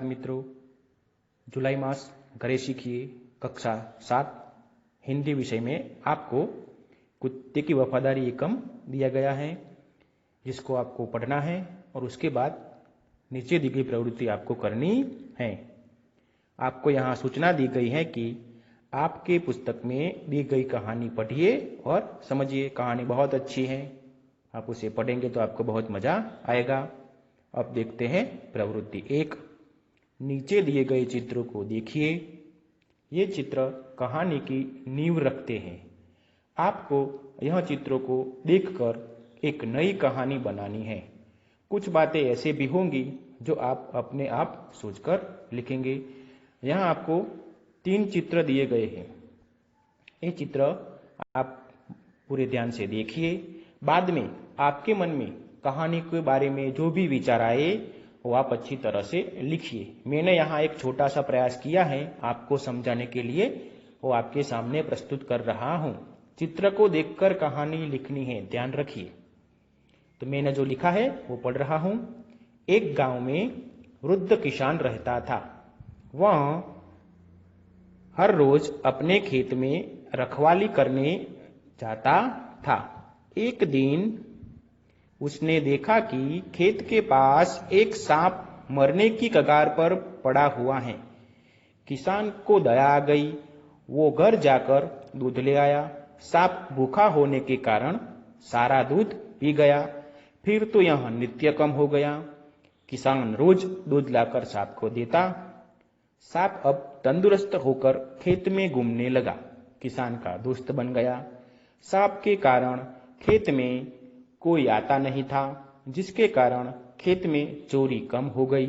नमस्कार मित्रों, जुलाई मास घरे सीखिए कक्षा 7 हिंदी विषय में आपको कुत्ते की वफादारी एकम दिया गया है, जिसको आपको पढ़ना है और उसके बाद नीचे दी गई प्रवृत्ति आपको करनी है। आपको यहाँ सूचना दी गई है कि आपके पुस्तक में दी गई कहानी पढ़िए और समझिए। कहानी बहुत अच्छी है, आप उसे पढ़ेंगे तो आपको बहुत मजा आएगा। अब देखते हैं प्रवृत्ति 1। नीचे दिए गए चित्रों को देखिए। ये चित्र कहानी की नींव रखते हैं। आपको यह चित्रों को देखकर एक नई कहानी बनानी है। कुछ बातें ऐसे भी होंगी जो आप अपने आप सोचकर लिखेंगे। यहाँ आपको 3 चित्र दिए गए हैं। ये चित्र आप पूरे ध्यान से देखिए। बाद में आपके मन में कहानी के बारे में जो भी विचार आए वो आप अच्छी तरह से लिखिए। मैंने यहाँ एक छोटा सा प्रयास किया है आपको समझाने के लिए, वो आपके सामने प्रस्तुत कर रहा हूँ। चित्र को देखकर कहानी लिखनी है, ध्यान रखिए। तो मैंने जो लिखा है वो पढ़ रहा हूँ। एक गांव में वृद्ध किसान रहता था। वह हर रोज अपने खेत में रखवाली करने जाता था। एक दिन उसने देखा कि खेत के पास एक सांप मरने की कगार पर पड़ा हुआ है। किसान को दया आ गई। वो घर जाकर दूध ले आया। सांप भूखा होने के कारण सारा दूध पी गया। फिर तो यह नित्य कम हो गया। किसान रोज दूध लाकर सांप को देता। सांप अब तंदुरुस्त होकर खेत में घूमने लगा। किसान का दोस्त बन गया। सांप के कारण खेत में कोई आता नहीं था, जिसके कारण खेत में चोरी कम हो गई,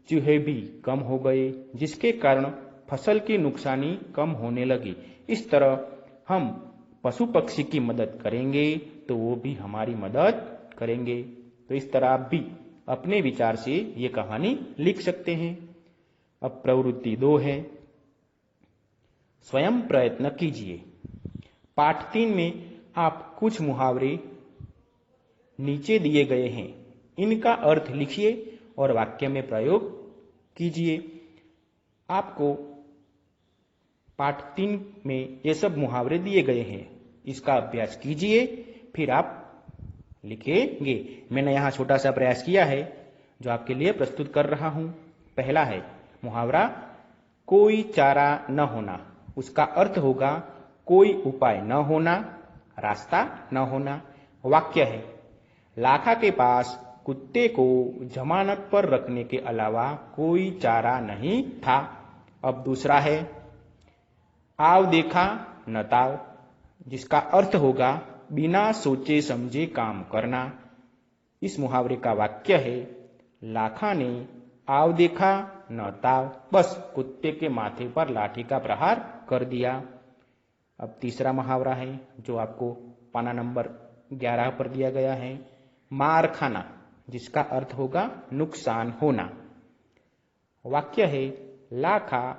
चूहे भी कम हो गए, जिसके कारण फसल की नुकसानी कम होने लगी। इस तरह हम पशु पक्षी की मदद करेंगे तो वो भी हमारी मदद करेंगे। तो इस तरह आप भी अपने विचार से ये कहानी लिख सकते हैं। अब प्रवृत्ति 2 है, स्वयं प्रयत्न कीजिए। पाठ 3 में आप कुछ मुहावरे नीचे दिए गए हैं, इनका अर्थ लिखिए और वाक्य में प्रयोग कीजिए। आपको पाठ 3 में ये सब मुहावरे दिए गए हैं, इसका अभ्यास कीजिए, फिर आप लिखेंगे। मैंने यहाँ छोटा सा प्रयास किया है जो आपके लिए प्रस्तुत कर रहा हूँ। पहला है मुहावरा, कोई चारा न होना। उसका अर्थ होगा कोई उपाय न होना, रास्ता न होना। वाक्य है, लाखा के पास कुत्ते को जमानत पर रखने के अलावा कोई चारा नहीं था। अब दूसरा है, आव देखा न ताव, जिसका अर्थ होगा बिना सोचे समझे काम करना। इस मुहावरे का वाक्य है, लाखा ने आव देखा न ताव, बस कुत्ते के माथे पर लाठी का प्रहार कर दिया। अब तीसरा मुहावरा है जो आपको पाना नंबर 11 पर दिया गया है, मार खाना, जिसका अर्थ होगा नुकसान होना। वाक्य है, लाखा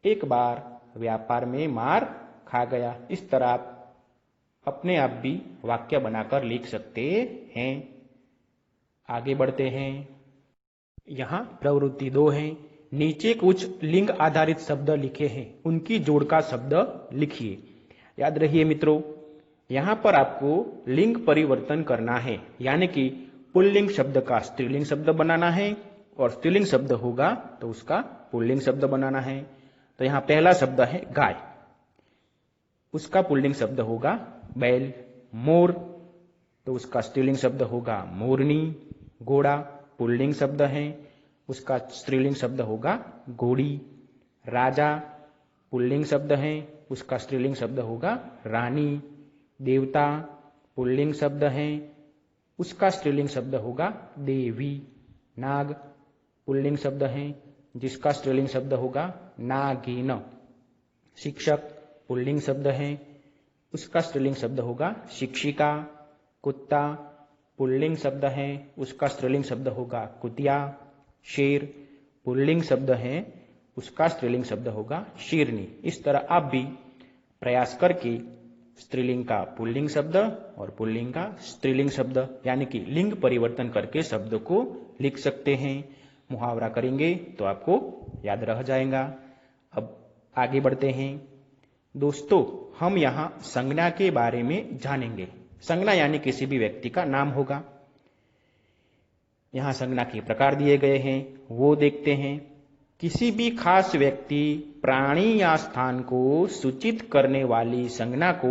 एक बार व्यापार में मार खा गया। इस तरह आप अपने आप भी वाक्य बनाकर लिख सकते हैं। आगे बढ़ते हैं। यहाँ प्रवृत्ति 2 है। नीचे कुछ लिंग आधारित शब्द लिखे हैं, उनकी जोड़ का शब्द लिखिए। याद रहिए मित्रों, यहाँ पर आपको लिंग परिवर्तन करना है, यानी कि पुल्लिंग शब्द का स्त्रीलिंग शब्द बनाना है और स्त्रीलिंग शब्द होगा तो उसका पुल्लिंग शब्द बनाना है। तो यहाँ पहला शब्द है गाय, उसका पुल्लिंग शब्द होगा बैल। मोर, तो उसका स्त्रीलिंग शब्द होगा मोरनी। घोड़ा पुल्लिंग शब्द है, उसका स्त्रीलिंग शब्द होगा घोड़ी। राजा पुल्लिंग शब्द है, उसका स्त्रीलिंग शब्द होगा रानी। देवता पुल्लिंग शब्द है, उसका स्त्रीलिंग शब्द होगा देवी। नाग पुल्लिंग शब्द है, जिसका स्त्रीलिंग शब्द होगा नागिन। शिक्षक पुल्लिंग शब्द है, उसका स्त्रीलिंग शब्द होगा शिक्षिका। कुत्ता पुल्लिंग शब्द है, उसका स्त्रीलिंग शब्द होगा कुतिया। शेर पुल्लिंग शब्द है, उसका स्त्रीलिंग शब्द होगा शेरनी। इस तरह आप भी प्रयास करके स्त्रीलिंग का पुल्लिंग शब्द और पुल्लिंग का स्त्रीलिंग शब्द यानी कि लिंग परिवर्तन करके शब्द को लिख सकते हैं। मुहावरा करेंगे तो आपको याद रह जाएगा। अब आगे बढ़ते हैं। दोस्तों, हम यहाँ संज्ञा के बारे में जानेंगे। संज्ञा यानी किसी भी व्यक्ति का नाम होगा। यहाँ संज्ञा के प्रकार दिए गए हैं, वो देखते हैं। किसी भी खास व्यक्ति, प्राणी या स्थान को सूचित करने वाली संज्ञा को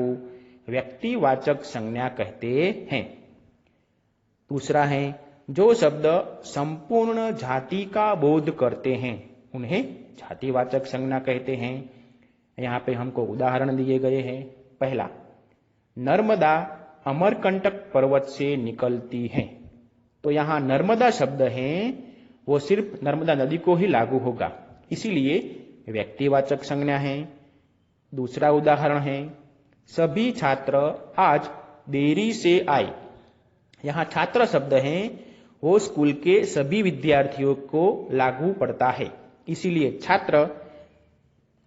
व्यक्तिवाचक संज्ञा कहते हैं। दूसरा है, जो शब्द संपूर्ण जाति का बोध करते हैं उन्हें जातिवाचक संज्ञा कहते हैं। यहाँ पे हमको उदाहरण दिए गए हैं। पहला, नर्मदा अमरकंटक पर्वत से निकलती है। तो यहाँ नर्मदा शब्द है वो सिर्फ नर्मदा नदी को ही लागू होगा, इसीलिए व्यक्तिवाचक संज्ञा है। दूसरा उदाहरण है, सभी छात्र आज देरी से आए। यहाँ छात्र शब्द है वो स्कूल के सभी विद्यार्थियों को लागू पड़ता है, इसीलिए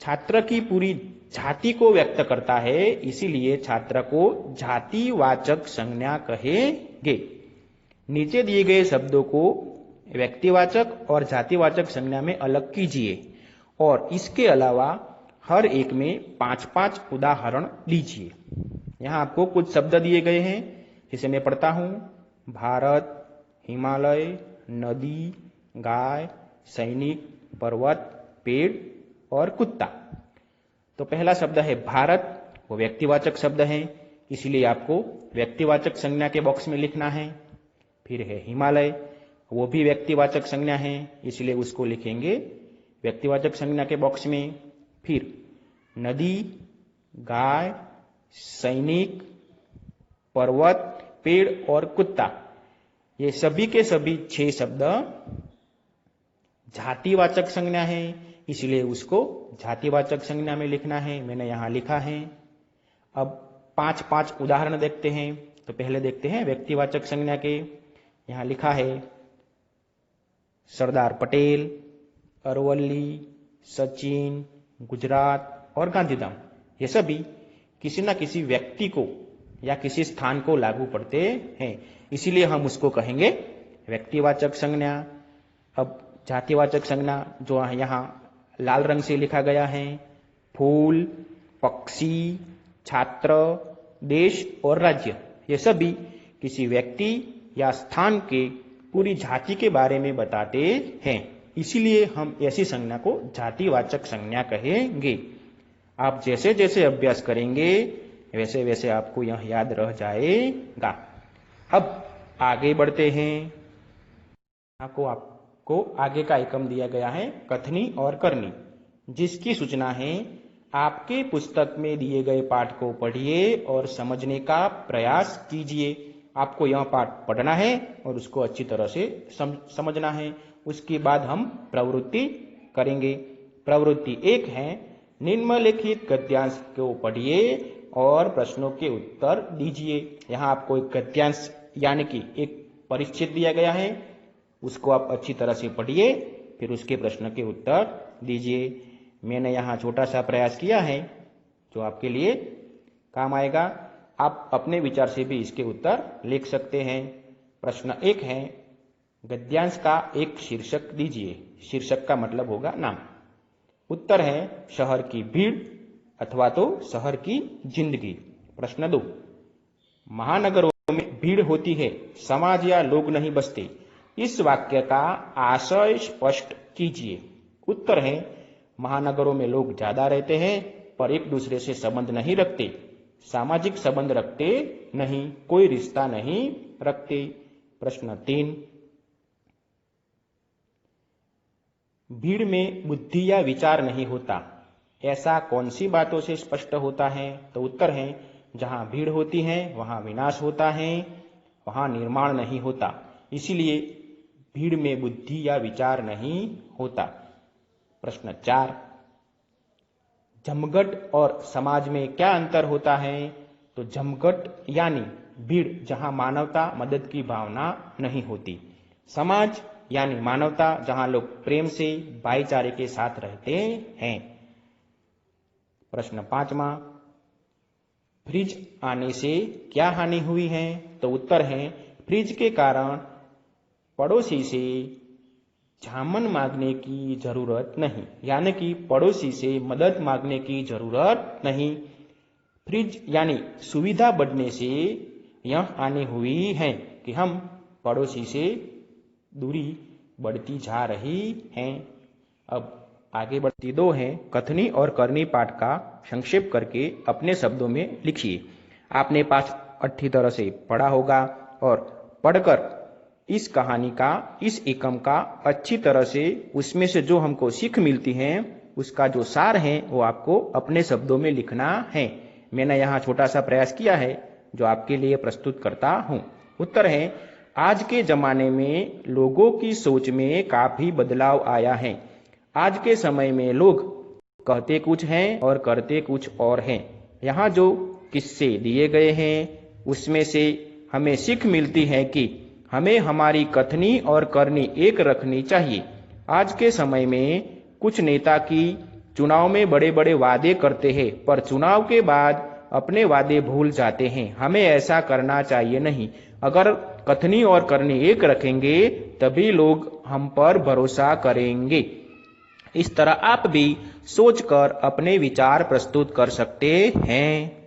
छात्र की पूरी जाति को व्यक्त करता है, इसीलिए छात्र को जातिवाचक संज्ञा कहेंगे। नीचे दिए गए शब्दों को व्यक्तिवाचक और जातिवाचक संज्ञा में अलग कीजिए और इसके अलावा हर एक में 5-5 उदाहरण दीजिए। यहाँ आपको कुछ शब्द दिए गए हैं, जिसे मैं पढ़ता हूं। भारत, हिमालय, नदी, गाय, सैनिक, पर्वत, पेड़ और कुत्ता। तो पहला शब्द है भारत, वो व्यक्तिवाचक शब्द है, इसलिए आपको व्यक्तिवाचक संज्ञा के बॉक्स में लिखना है। फिर है हिमालय, वो भी व्यक्तिवाचक संज्ञा है, इसलिए उसको लिखेंगे व्यक्तिवाचक संज्ञा के बॉक्स में। फिर नदी, गाय, सैनिक, पर्वत, पेड़ और कुत्ता, ये सभी के सभी 6 शब्द जातिवाचक संज्ञा है, इसलिए उसको जातिवाचक संज्ञा में लिखना है। मैंने यहां लिखा है। अब 5-5 उदाहरण देखते हैं। तो पहले देखते हैं व्यक्तिवाचक संज्ञा के। यहां लिखा है सरदार पटेल, अरवल्ली, सचिन, गुजरात और गांधीधाम, ये सभी किसी न किसी व्यक्ति को या किसी स्थान को लागू पड़ते हैं, इसीलिए हम उसको कहेंगे व्यक्तिवाचक संज्ञा। अब जातिवाचक संज्ञा जो यहाँ लाल रंग से लिखा गया है, फूल, पक्षी, छात्र, देश और राज्य, ये सभी किसी व्यक्ति या स्थान के पूरी जाति के बारे में बताते हैं, इसीलिए हम ऐसी संज्ञा को जातिवाचक संज्ञा कहेंगे। आप जैसे जैसे अभ्यास करेंगे वैसे वैसे आपको यह याद रह जाएगा। अब आगे बढ़ते हैं। आपको आगे का एकम दिया गया है कथनी और करनी, जिसकी सूचना है आपके पुस्तक में दिए गए पाठ को पढ़िए और समझने का प्रयास कीजिए। आपको यह पाठ पढ़ना है और उसको अच्छी तरह से समझना है। उसके बाद हम प्रवृत्ति करेंगे। प्रवृत्ति 1 है, निम्नलिखित गद्यांश को पढ़िए और प्रश्नों के उत्तर दीजिए। यहाँ आपको एक गद्यांश यानी कि एक परिच्छेद दिया गया है, उसको आप अच्छी तरह से पढ़िए, फिर उसके प्रश्न के उत्तर दीजिए। मैंने यहाँ छोटा सा प्रयास किया है जो आपके लिए काम आएगा। आप अपने विचार से भी इसके उत्तर लिख सकते हैं। प्रश्न 1 है, गद्यांश का एक शीर्षक दीजिए। शीर्षक का मतलब होगा नाम। उत्तर है शहर की भीड़ अथवा तो शहर की जिंदगी। प्रश्न 2, महानगरों में भीड़ होती है, समाज या लोग नहीं बसते। इस वाक्य का आशय स्पष्ट कीजिए। उत्तर है महानगरों में लोग ज्यादा रहते हैं पर एक दूसरे से संबंध नहीं रखते, सामाजिक संबंध रखते नहीं, कोई रिश्ता नहीं रखते। प्रश्न 3, भीड़ में बुद्धि या विचार नहीं होता, ऐसा कौन सी बातों से स्पष्ट होता है? तो उत्तर है जहां भीड़ होती है वहां विनाश होता है, वहां निर्माण नहीं होता, इसीलिए भीड़ में बुद्धि या विचार नहीं होता। प्रश्न 4, जमघट और समाज में क्या अंतर होता है? तो जमघट यानी भीड़ जहां मानवता मदद की भावना नहीं होती, समाज यानी मानवता जहां लोग प्रेम से भाईचारे के साथ रहते हैं। प्रश्न 5वां, फ्रिज आने से क्या हानि हुई है? तो उत्तर है फ्रिज के कारण पड़ोसी से जामन मांगने की जरूरत नहीं, यानी कि पड़ोसी से मदद मांगने की जरूरत नहीं। फ्रिज यानी सुविधा बढ़ने से यह हानि हुई है कि हम पड़ोसी से दूरी बढ़ती जा रही है। अब आगे बढ़ती 2 है, कथनी और करनी पाठ का संक्षेप करके अपने शब्दों में लिखिए। आपने पाठ अच्छी तरह से पढ़ा होगा और पढ़कर इस कहानी का, इस एकम का अच्छी तरह से उसमें से जो हमको सीख मिलती है उसका जो सार है वो आपको अपने शब्दों में लिखना है। मैंने यहाँ छोटा सा प्रयास किया है जो आपके लिए प्रस्तुत करता हूँ। उत्तर है, आज के जमाने में लोगों की सोच में काफी बदलाव आया है। आज के समय में लोग कहते कुछ हैं और करते कुछ और हैं। यहाँ जो किस्से दिए गए हैं उसमें से हमें सीख मिलती है कि हमें हमारी कथनी और करनी एक रखनी चाहिए। आज के समय में कुछ नेता की चुनाव में बड़े बड़े वादे करते हैं पर चुनाव के बाद अपने वादे भूल जाते हैं। हमें ऐसा करना चाहिए नहीं। अगर कथनी और करनी एक रखेंगे तभी लोग हम पर भरोसा करेंगे। इस तरह आप भी सोचकर अपने विचार प्रस्तुत कर सकते हैं।